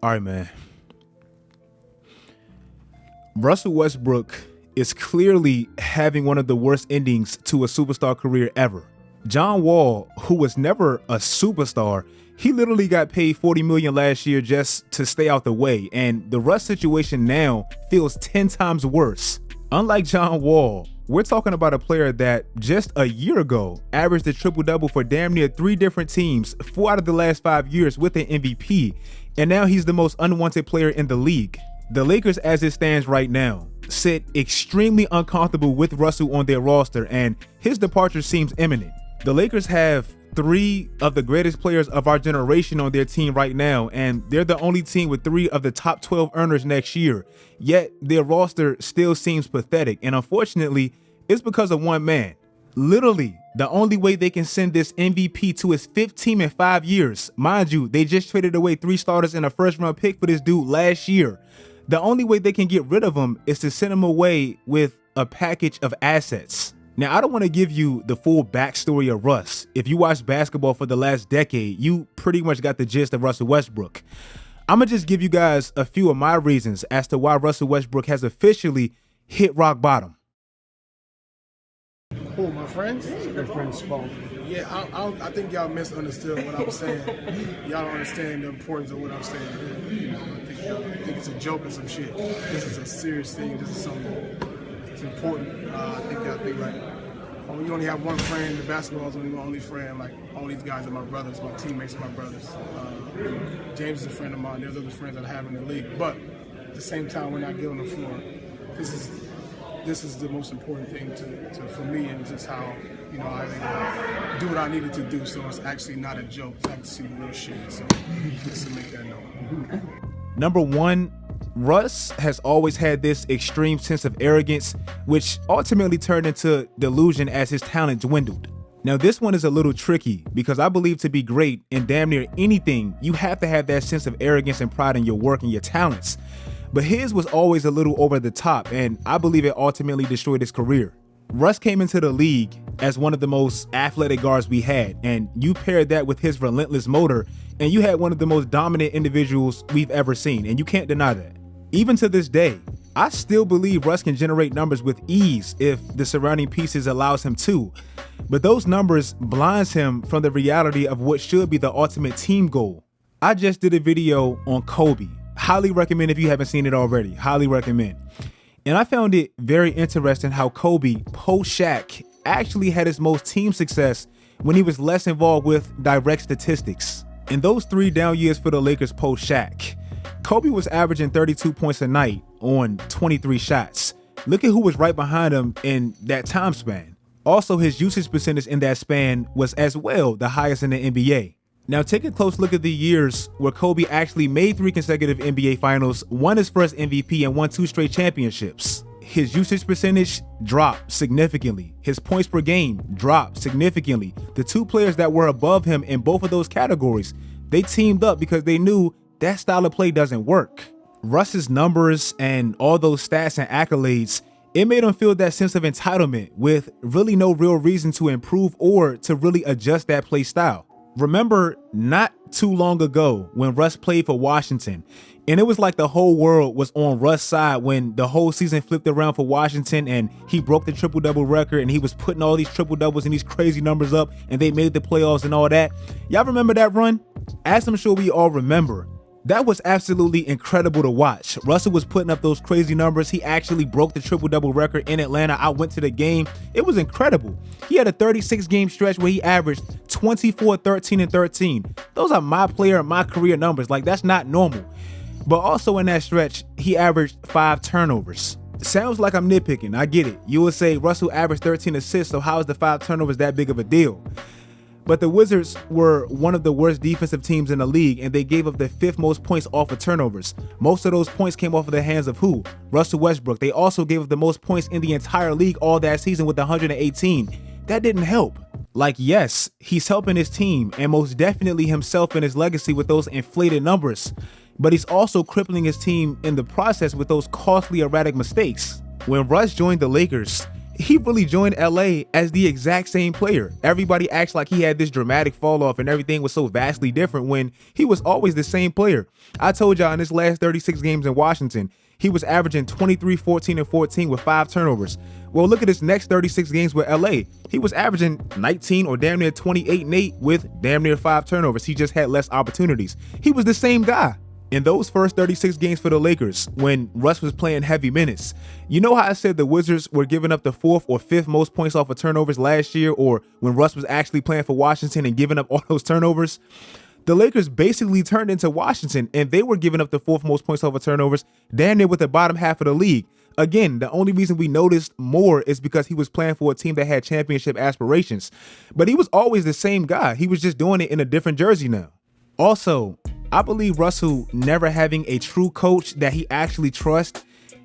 All right, man. Russell Westbrook is clearly having one of the worst endings to a superstar career ever. John Wall, who was never a superstar, he literally got paid $40 million last year just to stay out the way, and the Russ situation now feels 10 times worse. Unlike John Wall, we're talking about a player that just a year ago averaged a triple-double for damn near 3 different teams 4 out of the last 5 years with an MVP, and now he's the most unwanted player in the league. The Lakers, as it stands right now, sit extremely uncomfortable with Russell on their roster, and his departure seems imminent. The Lakers have 3 of the greatest players of our generation on their team right now, and they're the only team with 3 of the top 12 earners next year. Yet their roster still seems pathetic, and unfortunately, it's because of one man. Literally, the only way they can send this MVP to his 5th team in 5 years. Mind you, they just traded away 3 starters and a first-round pick for this dude last year. The only way they can get rid of him is to send him away with a package of assets. Now, I don't want to give you the full backstory of Russ. If you watched basketball for the last decade, you pretty much got the gist of Russell Westbrook. I'm going to just give you guys a few of my reasons as to why Russell Westbrook has officially hit rock bottom. Who, my friends? Your friends spoke. Yeah, I think y'all misunderstood what I was saying. Y'all don't understand the importance of what I'm saying. You know, I think it's a joke and some shit. This is a serious thing. This is something that's important. I think y'all think like, oh, you only have one friend. The basketball is only my only friend. Like, all these guys are my brothers. My teammates are my brothers. James is a friend of mine. There's other friends that I have in the league. But at the same time, when I get on the floor, this is the most important thing for me, and just how, you know, I do what I needed to do. So it's actually not a joke. It's actually real shit. So just to make that known. Number 1, Russ has always had this extreme sense of arrogance, which ultimately turned into delusion as his talent dwindled. Now, this one is a little tricky because I believe to be great in damn near anything, you have to have that sense of arrogance and pride in your work and your talents. But his was always a little over the top, and I believe it ultimately destroyed his career. Russ came into the league as one of the most athletic guards we had, and you paired that with his relentless motor, and you had one of the most dominant individuals we've ever seen, and you can't deny that. Even to this day, I still believe Russ can generate numbers with ease if the surrounding pieces allows him to, but those numbers blinds him from the reality of what should be the ultimate team goal. I just did a video on Kobe. Highly recommend if you haven't seen it already. Highly recommend. And I found it very interesting how Kobe, post-Shaq, actually had his most team success when he was less involved with direct statistics. In those 3 down years for the Lakers post-Shaq, Kobe was averaging 32 points a night on 23 shots. Look at who was right behind him in that time span. Also, his usage percentage in that span was as well the highest in the NBA. Now, take a close look at the years where Kobe actually made 3 consecutive NBA finals, won his first MVP, and won 2 straight championships. His usage percentage dropped significantly. His points per game dropped significantly. The 2 players that were above him in both of those categories, they teamed up because they knew that style of play doesn't work. Russ's numbers and all those stats and accolades, it made him feel that sense of entitlement with really no real reason to improve or to really adjust that play style. Remember not too long ago when Russ played for Washington, and it was like the whole world was on Russ' side when the whole season flipped around for Washington and he broke the triple-double record and he was putting all these triple-doubles and these crazy numbers up and they made the playoffs and all that. Y'all remember that run? As I'm sure we all remember, that was absolutely incredible to watch. Russell was putting up those crazy numbers. He actually broke the triple-double record in Atlanta. I went to the game. It was incredible. He had a 36-game stretch where he averaged 24, 13, and 13. Those are my player and my career numbers. Like, that's not normal. But also in that stretch, he averaged 5 turnovers. Sounds like I'm nitpicking. I get it. You would say Russell averaged 13 assists, so how is the 5 turnovers that big of a deal? But the Wizards were one of the worst defensive teams in the league, and they gave up the 5th most points off of turnovers. Most of those points came off of the hands of who? Russell Westbrook. They also gave up the most points in the entire league all that season with 118. That didn't help. Like, yes, he's helping his team and most definitely himself and his legacy with those inflated numbers, but he's also crippling his team in the process with those costly erratic mistakes. When Russ joined the Lakers, he really joined LA as the exact same player. Everybody acts like he had this dramatic fall off and everything was so vastly different when he was always the same player. I told y'all in his last 36 games in Washington, he was averaging 23, 14, and 14 with 5 turnovers. Well, look at his next 36 games with LA. He was averaging 19 or damn near 28 and 8 with damn near 5 turnovers. He just had less opportunities. He was the same guy. In those first 36 games for the Lakers, when Russ was playing heavy minutes, you know how I said the Wizards were giving up the 4th or 5th most points off of turnovers last year, or when Russ was actually playing for Washington and giving up all those turnovers? The Lakers basically turned into Washington, and they were giving up the 4th most points off of turnovers, damn near with the bottom half of the league. Again, the only reason we noticed more is because he was playing for a team that had championship aspirations. But he was always the same guy. He was just doing it in a different jersey now. Also, I believe Russell never having a true coach that he actually trusts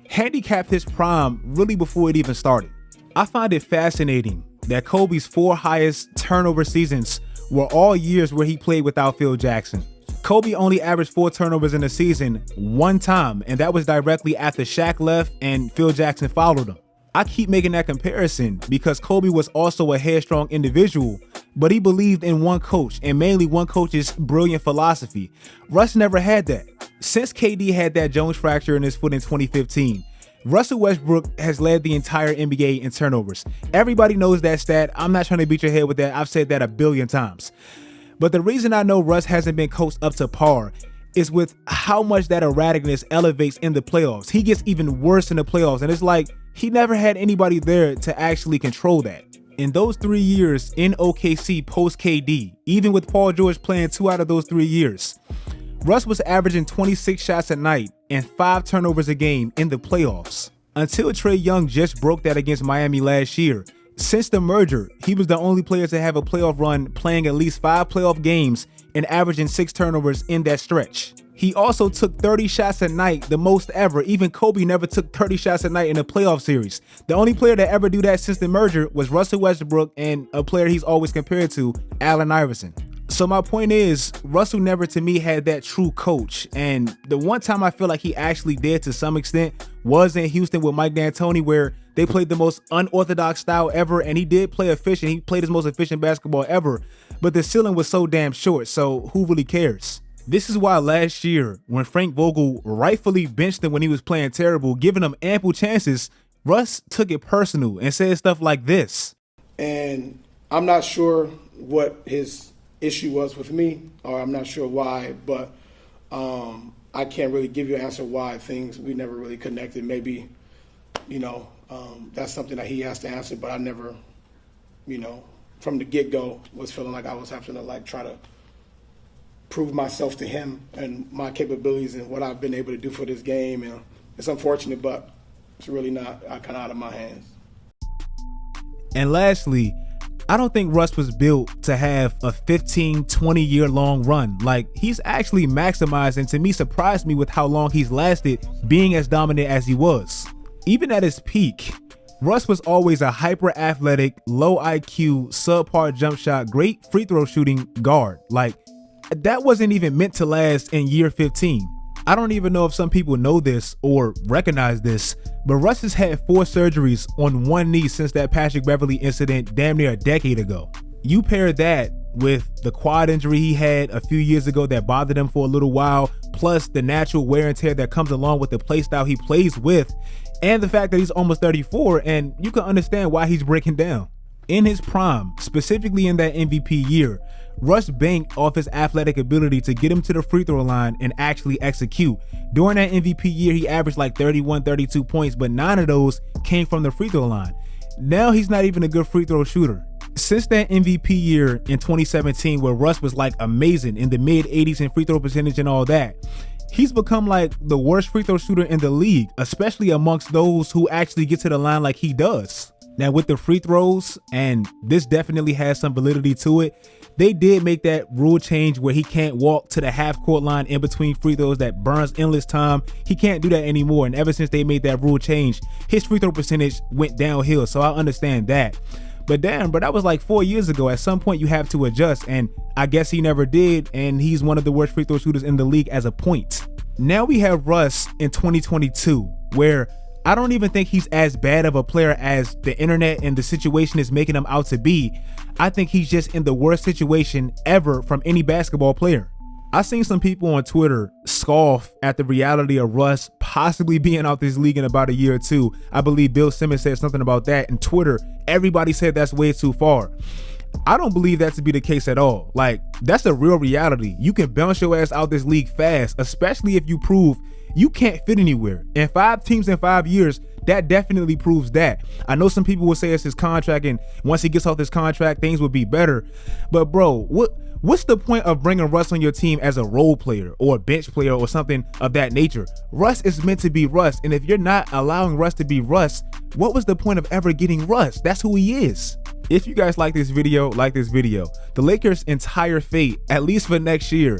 handicapped his prime really before it even started. I find it fascinating that Kobe's 4 highest turnover seasons were all years where he played without Phil Jackson. Kobe only averaged 4 turnovers in a season one time, and that was directly after Shaq left and Phil Jackson followed him. I keep making that comparison because Kobe was also a headstrong individual, but he believed in one coach and mainly one coach's brilliant philosophy. Russ never had that. Since KD had that Jones fracture in his foot in 2015, Russell Westbrook has led the entire NBA in turnovers. Everybody knows that stat. I'm not trying to beat your head with that. I've said that a billion times. But the reason I know Russ hasn't been coached up to par is with how much that erraticness elevates in the playoffs. He gets even worse in the playoffs, and it's like he never had anybody there to actually control that. In those 3 years in OKC post KD, even with Paul George playing 2 out of those 3 years, Russ was averaging 26 shots a night and 5 turnovers a game in the playoffs. Until Trae Young just broke that against Miami last year. Since the merger, he was the only player to have a playoff run playing at least 5 playoff games and averaging 6 turnovers in that stretch. He also took 30 shots a night, the most ever. Even Kobe never took 30 shots a night in a playoff series. The only player to ever do that since the merger was Russell Westbrook and a player he's always compared to, Allen Iverson. So my point is, Russell never to me had that true coach. And the one time I feel like he actually did to some extent was in Houston with Mike D'Antoni, where they played the most unorthodox style ever. And he did play efficient. He played his most efficient basketball ever. But the ceiling was so damn short. So who really cares? This is why last year, when Frank Vogel rightfully benched him when he was playing terrible, giving him ample chances, Russ took it personal and said stuff like this. And I'm not sure what his issue was with me, or I'm not sure why, but I can't really give you an answer why we never really connected. Maybe, that's something that he has to answer, but I never, from the get-go was feeling like I was having to try to prove myself to him and my capabilities and what I've been able to do for this game. And it's unfortunate, but it's really not kind of out of my hands. And lastly, I don't think Russ was built to have a 15, 20-year long run. He's actually maximized and to me surprised me with how long he's lasted being as dominant as he was. Even at his peak, Russ was always a hyper-athletic, low IQ, subpar jump shot, great free throw shooting guard. That wasn't even meant to last in year 15. I don't even know if some people know this or recognize this, but Russ has had 4 surgeries on one knee since that Patrick Beverley incident damn near a decade ago. You pair that with the quad injury he had a few years ago that bothered him for a little while, plus the natural wear and tear that comes along with the play style he plays with, and the fact that he's almost 34, and you can understand why he's breaking down. In his prime, specifically in that MVP year, Russ banked off his athletic ability to get him to the free throw line and actually execute. During that MVP year, he averaged 31, 32 points, but 9 of those came from the free throw line. Now he's not even a good free throw shooter. Since that MVP year in 2017, where Russ was amazing in the mid 80s in free throw percentage and all that, he's become the worst free throw shooter in the league, especially amongst those who actually get to the line like he does. Now with the free throws, and this definitely has some validity to it, they did make that rule change where he can't walk to the half court line in between free throws. That burns endless time. He can't do that anymore. And ever since they made that rule change, his free throw percentage went downhill. So I understand that. But damn, bro, that was 4 years ago. At some point you have to adjust, and I guess he never did. And he's one of the worst free throw shooters in the league as a point. Now we have Russ in 2022, where I don't even think he's as bad of a player as the internet and the situation is making him out to be. I think he's just in the worst situation ever from any basketball player. I've seen some people on Twitter scoff at the reality of Russ possibly being out this league in about a year or two. I believe Bill Simmons said something about that, and Twitter, everybody said that's way too far. I don't believe that to be the case at all. Like, that's a real reality. You can bounce your ass out this league fast, especially if you prove you can't fit anywhere. In 5 teams in 5 years, that definitely proves that. I know some people will say it's his contract, and once he gets off this contract, things will be better. But bro, what's the point of bringing Russ on your team as a role player or a bench player or something of that nature? Russ is meant to be Russ, and if you're not allowing Russ to be Russ, what was the point of ever getting Russ? That's who he is. If you guys like this video, like this video. The Lakers' entire fate, at least for next year,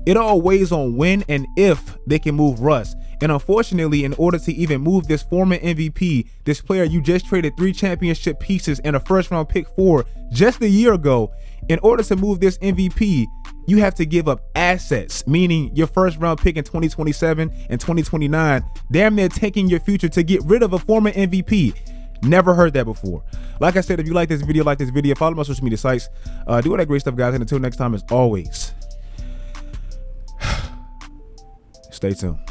it all weighs on when and if they can move Russ. And unfortunately, in order to even move this former MVP, this player you just traded 3 championship pieces and a first-round pick for just a year ago, in order to move this MVP, you have to give up assets, meaning your first-round pick in 2027 and 2029, damn near taking your future to get rid of a former MVP. Never heard that before. Like I said, if you like this video, follow my social media sites. Do all that great stuff, guys. And until next time, as always, stay tuned.